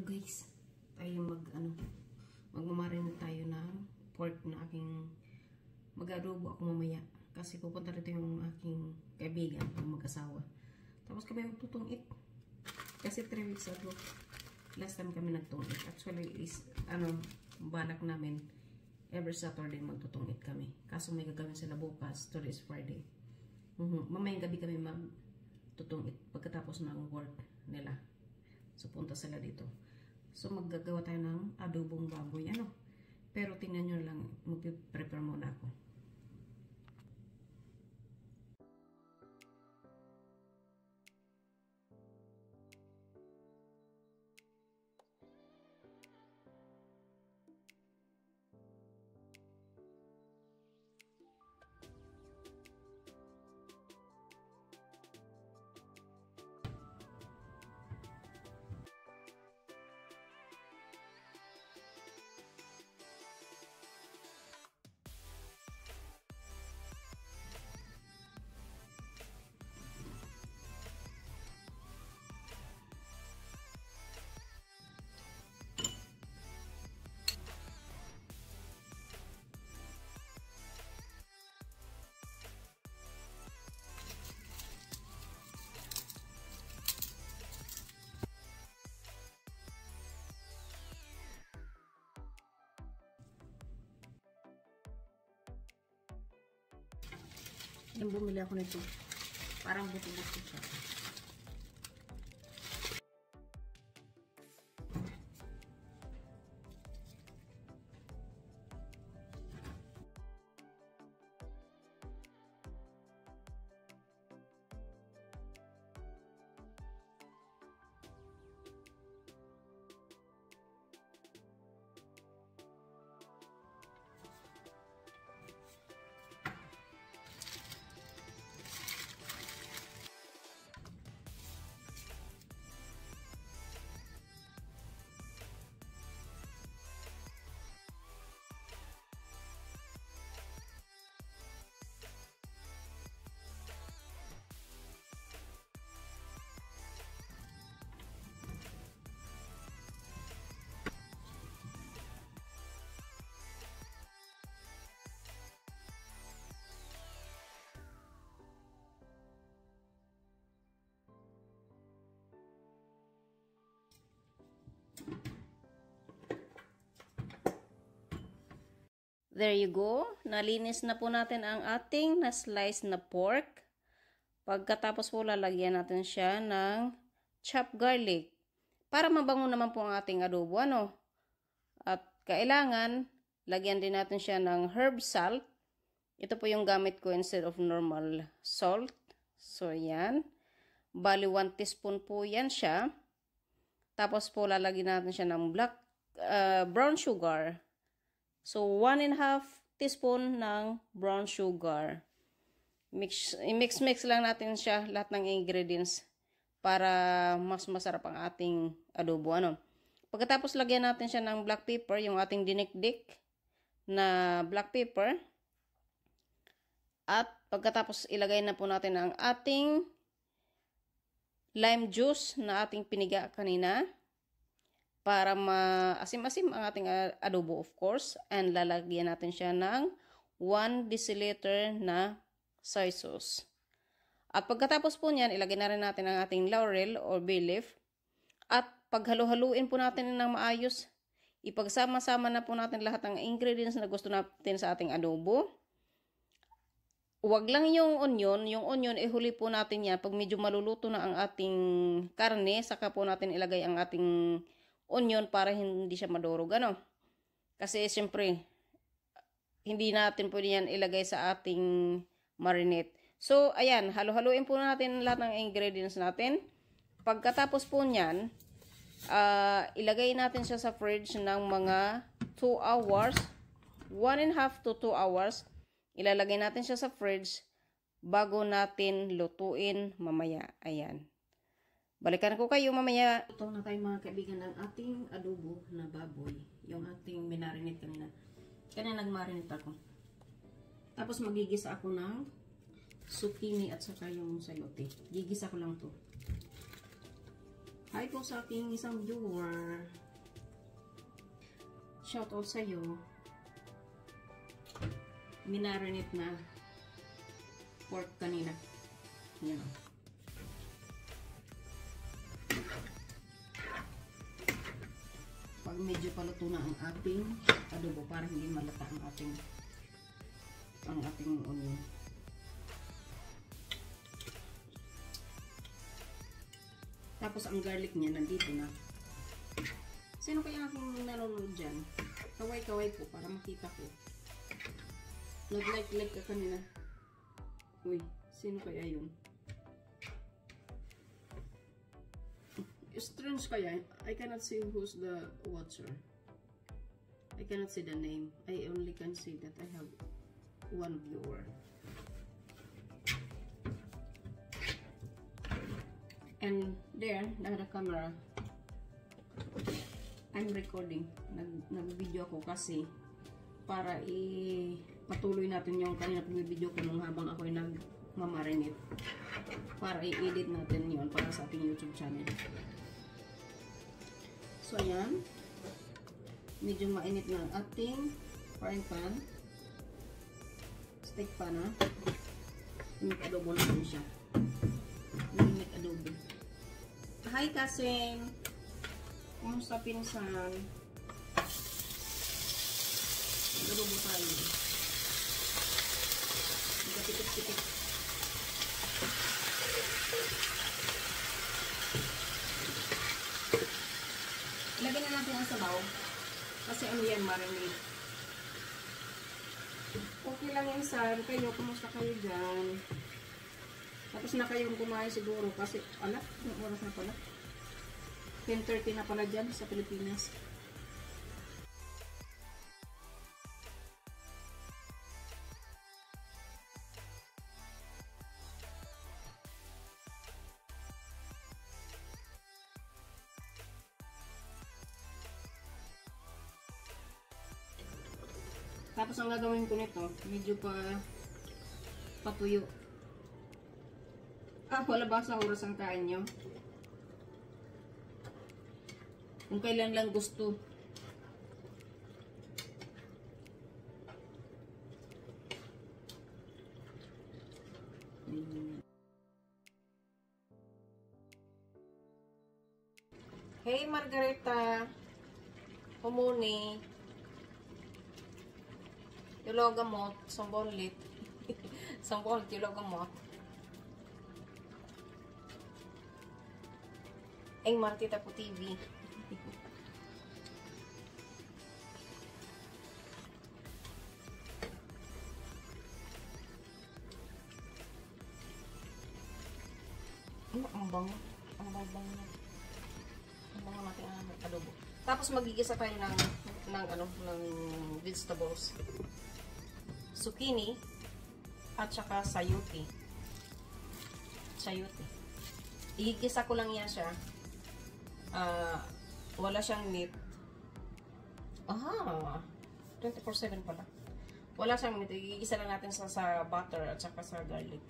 Hello guys, tayo magmamarinate tayo ng pork na aking mag-adobo ako mamaya. Kasi pupunta rito yung aking kaibigan, yung mag-asawa. Tapos kami magtutungit. Kasi 3 weeks ago, last time kami nagtungit. Actually, is, balak namin, every Saturday magtutungit kami. Kaso may gagawin sila bukas, today is Friday. Mamayang gabi kami magtutungit pagkatapos ng work nila. So, punta sila dito. So, maggagawa tayo ng adobong baboy. Pero tingnan nyo lang, mag-prepare muna ako. Yung bumili ako nito. Parang buto-buto siya. There you go. Nalinis na po natin ang ating na-slice na pork. Pagkatapos po lalagyan natin siya ng chopped garlic. Para mabango naman po ang ating adobo. At kailangan, lagyan din natin siya ng herb salt. Ito po yung gamit ko instead of normal salt. So, yan. Bali, 1 teaspoon po yan siya. Tapos po lalagyan natin siya ng brown sugar. So, 1½ teaspoon ng brown sugar. I-mix lang natin siya, lahat ng ingredients, para mas masarap ang ating adobo. Pagkatapos, lagyan natin siya ng black pepper, yung ating dinikdik na black pepper. At pagkatapos, ilagay na po natin ang ating lime juice na ating piniga kanina. Para maasim-asim ang ating adobo, of course. And lalagyan natin siya ng 1 deciliter na soy sauce. At pagkatapos po niyan, ilagay na rin natin ang ating laurel or bay leaf. At paghalo-haluin po natin ng maayos. Ipagsama-sama na po natin lahat ng ingredients na gusto natin sa ating adobo. Huwag lang yung onion. Yung onion, ihuli po natin yan. Pag medyo maluluto na ang ating karne, saka po natin ilagay ang ating onion para hindi siya madurog. Kasi siyempre, hindi natin pwede yan ilagay sa ating marinade. So, ayan, halo-haluin po natin lahat ng ingredients natin. Pagkatapos po niyan, ilagay natin siya sa fridge ng mga 2 hours, 1½ to 2 hours. Ilalagay natin siya sa fridge bago natin lutuin mamaya. Ayan. Balikan ko kayo mamaya. Ito na tayo mga kaibigan ng ating adobo na baboy. Yung ating minarinate kanina. Kanina nagmarinate ako. Tapos magigisa ako ng zucchini at saka yung sayote. Gigisa ko lang to. Hi po sa aking isang viewer. Shoutout sa'yo. Minarinate na pork kanina. Yan. Pag medyo paluto na ang ating adobo para hindi malata ang ating onion. Tapos ang garlic niya nandito na. Sino kaya aking nanonood dyan? Kaway-kaway po para makita ko. Nag-like ka kanina. Uy, sino kaya yun? Strange kaya. I cannot see who's the watcher. I cannot see the name. I only can see that I have one viewer. And there, the camera, I'm recording. Nag-video ako kasi para patuloy natin yung kanina pag-video ko nung habang ako'y nagmamarinate. Para i-edit natin yon para sa ating YouTube channel. So, ayan. Medyo mainit na ang ating frying pan. Steak pan, ha? Adobo natin siya. Adobo. Hi, Kasim! Kumusta pinsan? Adobo tayo. Nagkapikit-pikit. Lagyan na natin ang sabaw. Kasi ano yan, marinate. Okay lang yan, sir. Kayo, kumusta kayo dyan? Tapos na kayong kumain siguro kasi, ala, yung oras na pala. 10:30 na pala dyan sa Pilipinas. Tapos ang gagawin ko nito, medyo patuyo. Wala ba sa oras ang kain nyo? Kung kailan lang gusto. Hey Margarita, Humuni, Yulogamot, Sambolit, Sambolit, Yulogamot. Ang Martita po TV. Ang bango. Ang bango niya. Ang bango natin ang adobo. Tapos magigisa tayo ng vegetables. Zucchini at saka sayuti. Igigisa ko lang yan siya. Wala siyang meat. 24/7 pala. Wala siyang meat. Igigisa lang natin sa butter at saka sa garlic.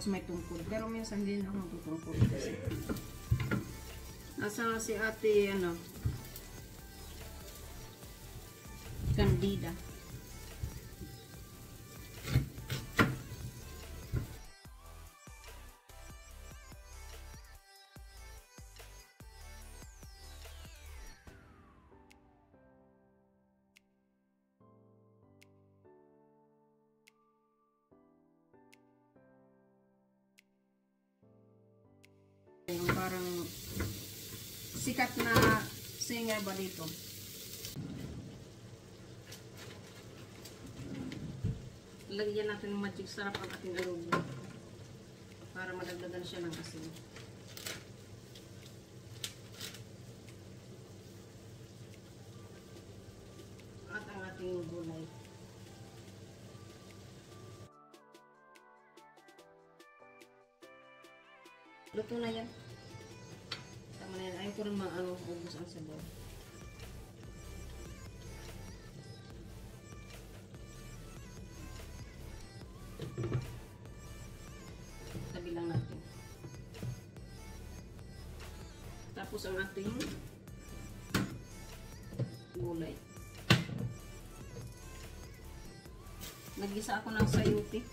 Tapos may tungkol. Pero minsan din ako magtutungkol kasi. Asa si ate, ano, Candida. Yung parang sikat na singer ba dito? Lagyan natin ng magic sarap ang ating adobo para madagdagan siya ng asin. At ang ating gulay. Luto na yan. Tama na yan. Ayaw ko rin ubos ang sabaw. Tabi lang natin. Tapos ang ating gulay. Nagisa ako ng sayote.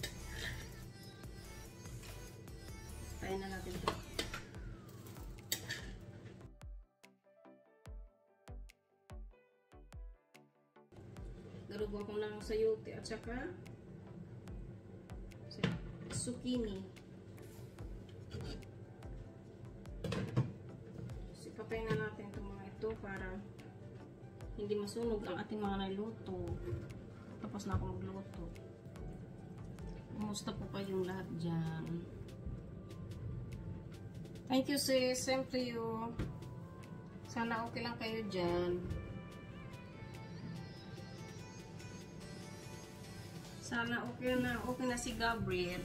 Tayo na natin ito. Nalubo ko ng sayote at saka zucchini. Sipatay na natin itong mga ito para hindi masunog ang ating mga naluto. Tapos na ako magluto. Kumusta po kayong lahat dyan? Thank you sis, same to you. Sana okay lang kayo dyan. Sana okay na si Gabriel.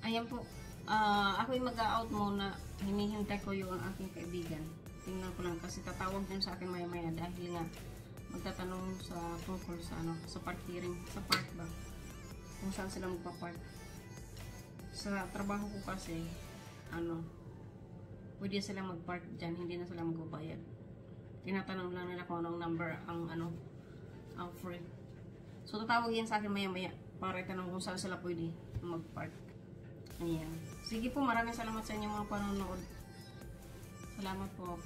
Ayan po, ako'y mag-out muna. Hinihintay ko yung aking kaibigan. Tingnan ko lang kasi tatawag din sa akin maya-maya dahil nga magtatanong sa tungkol sa sa parkiring, sa park ba, kung saan sila magpa-park. Sa trabaho ko kasi pwede silang mag-park dyan, hindi na sila magbabayad. Tinatanong lang nila kung anong number ang free. So tatawag yan sa akin maya-maya para itanong kung saan sila pwede mag-park. Ayan. Sige po, maraming salamat sa inyo mga panonood. Salamat po.